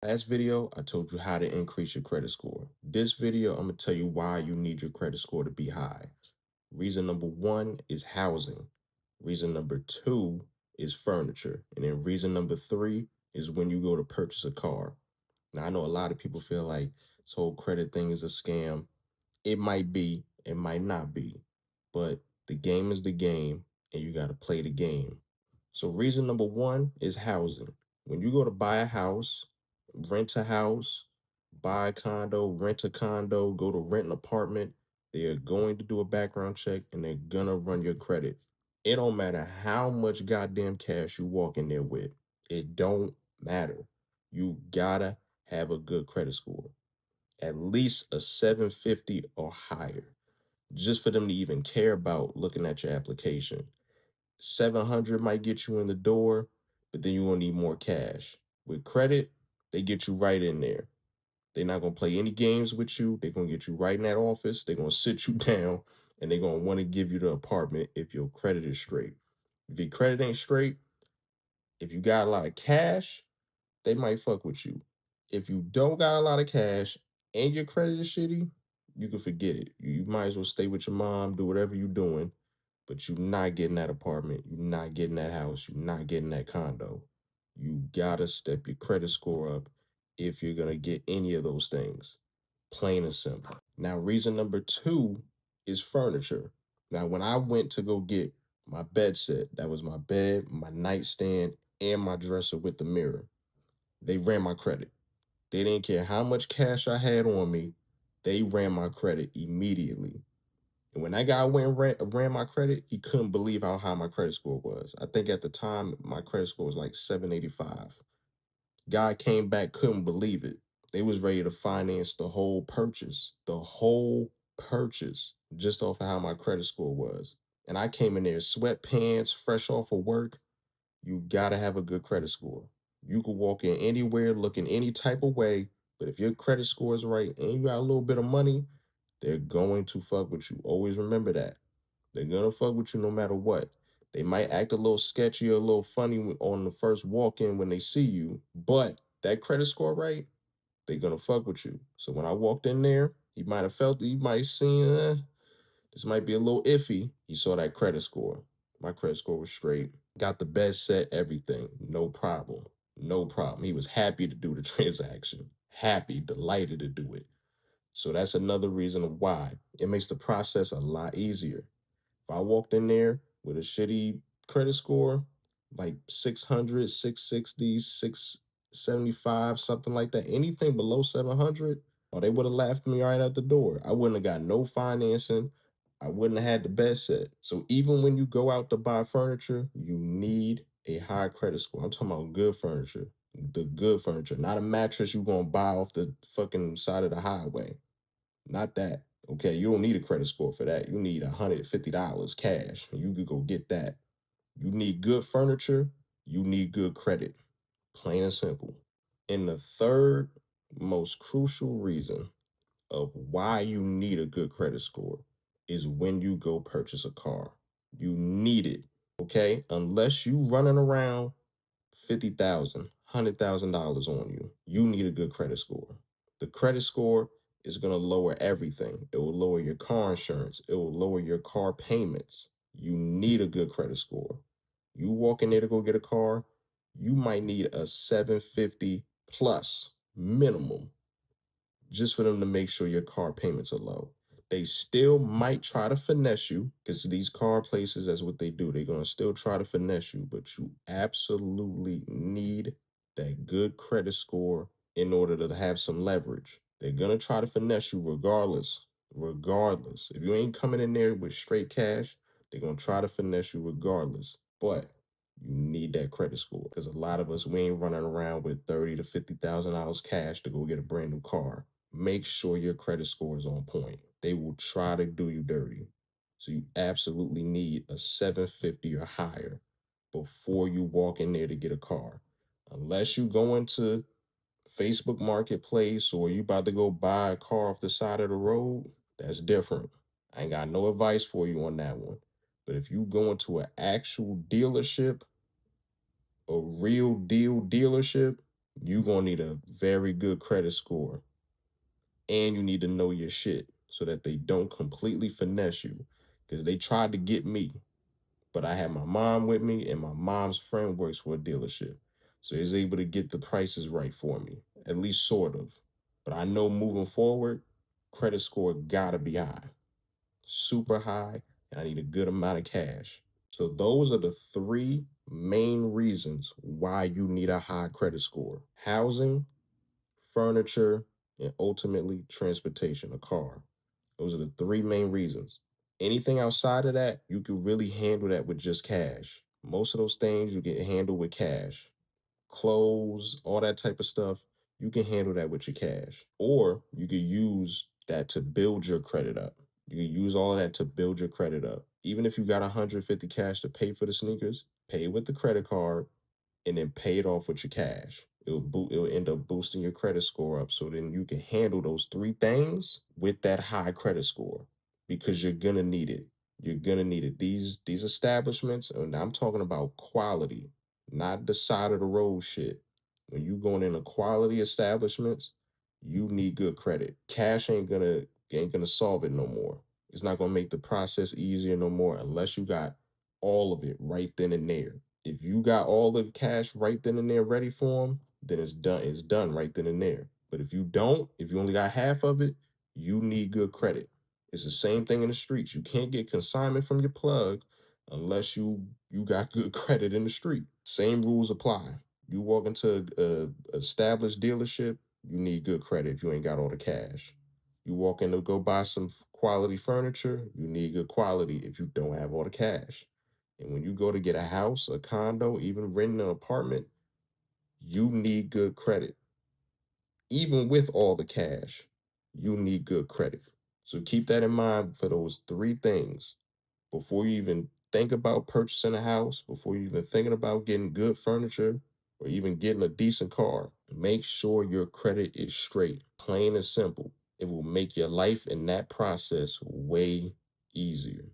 Last video, I told you how to increase your credit score. This video, I'm going to tell you why you need your credit score to be high. Reason number one is housing. Reason number two is furniture. And then reason number three is when you go to purchase a car. Now, I know a lot of people feel like this whole credit thing is a scam. It might be, it might not be, but the game is the game and you got to play the game. So, reason number one is housing. When you go to buy a house, rent a house, buy a condo, rent a condo, go to rent an apartment, they are going to do a background check and they're gonna run your credit. It don't matter how much goddamn cash you walk in there with. It don't matter. You gotta have a good credit score, at least a 750 or higher, just for them to even care about looking at your application. 700 might get you in the door, but then you're gonna need more cash. With credit, they get you right in there. They're not gonna play any games with you. They're gonna get you right in that office. They're gonna sit you down and they're gonna want to give you the apartment if your credit is straight. If your credit ain't straight, if you got a lot of cash, they might fuck with you. If you don't got a lot of cash and your credit is shitty, you can forget it. You might as well stay with your mom, do whatever you're doing, but you're not getting that apartment. You're not getting that house. You're not getting that condo. You gotta step your credit score up if you're gonna get any of those things. Plain and simple. Now, reason number two is furniture. Now, when I went to go get my bed set, that was my bed, my nightstand, and my dresser with the mirror, they ran my credit. They didn't care how much cash I had on me. They ran my credit immediately. And when that guy went and ran my credit, he couldn't believe how high my credit score was. I think at the time my credit score was like 785. Guy came back, couldn't believe it. They was ready to finance the whole purchase, just off of how my credit score was. And I came in there sweatpants, fresh off of work. You gotta have a good credit score. You could walk in anywhere, looking any type of way, but if your credit score is right and you got a little bit of money, they're going to fuck with you. Always remember that. They're gonna fuck with you no matter what. They might act a little sketchy or a little funny on the first walk in when they see you, but that credit score right, they're gonna fuck with you. So when I walked in there, he might have felt it, he might have seen this might be a little iffy. He saw that credit score. My credit score was straight. Got the best set, everything. No problem. No problem. He was happy to do the transaction. Happy, delighted to do it. So that's another reason why it makes the process a lot easier. If I walked in there with a shitty credit score, like 600, 660, 675, something like that, anything below 700, oh, they would have laughed at me right at the door. I wouldn't have got no financing. I wouldn't have had the best set. So even when you go out to buy furniture, you need a high credit score. I'm talking about good furniture. The good furniture, not a mattress you're going to buy off the fucking side of the highway. Not that. Okay, you don't need a credit score for that. You need $150 cash. You could go get that. You need good furniture. You need good credit. Plain and simple. And the third most crucial reason of why you need a good credit score is when you go purchase a car. You need it. Okay? Unless you running around 50,000, $100,000 on you, you need a good credit score. The credit score is going to lower everything. It will lower your car insurance. It will lower your car payments. You need a good credit score. You walk in there to go get a car, you might need a 750 plus minimum just for them to make sure your car payments are low. They still might try to finesse you because these car places, that's what they do. They're going to still try to finesse you, but you absolutely need that good credit score in order to have some leverage. They're going to try to finesse you regardless. Regardless. If you ain't coming in there with straight cash, they're going to try to finesse you regardless. But you need that credit score because a lot of us, we ain't running around with 30 to $50,000 cash to go get a brand new car. Make sure your credit score is on point. They will try to do you dirty. So you absolutely need a 750 or higher before you walk in there to get a car. Unless you go into Facebook Marketplace or you about to go buy a car off the side of the road, that's different. I ain't got no advice for you on that one. But if you go into an actual dealership, a real deal dealership, You're going to need a very good credit score, and you need to know your shit so that they don't completely finesse you, because they tried to get me, but I had my mom with me, and my mom's friend works for a dealership. So he's able to get the prices right for me, at least sort of. But I know moving forward, credit score gotta be high, super high, and I need a good amount of cash. So those are the three main reasons why you need a high credit score: housing, furniture, and ultimately transportation, a car. Those are the three main reasons. Anything outside of that, you can really handle that with just cash. Most of those things you can handle with cash. Clothes, all that type of stuff, you can handle that with your cash. Or you can use that to build your credit up. You can use all of that to build your credit up. Even if you got 150 cash to pay for the sneakers, pay with the credit card and then pay it off with your cash. It'll end up boosting your credit score up, so then you can handle those three things with that high credit score, because you're gonna need it. You're gonna need it. These establishments, and I'm talking about quality, not the side of the road shit. When you going into quality establishments, you need good credit. Cash ain't gonna solve it no more. It's not gonna make the process easier no more unless you got all of it right then and there. If you got all the cash right then and there ready for them, then it's done. It's done right then and there. But if you don't, if you only got half of it, you need good credit. It's the same thing in the streets. You can't get consignment from your plug unless you got good credit in the street. Same rules apply. You walk into a established dealership, you need good credit if you ain't got all the cash. You walk in to go buy some quality furniture, you need good quality if you don't have all the cash. And when you go to get a house, a condo, even renting an apartment, you need good credit. Even with all the cash, you need good credit. So keep that in mind for those three things before you even think about purchasing a house, before you even thinking about getting good furniture or even getting a decent car. Make sure your credit is straight, plain and simple. It will make your life in that process way easier.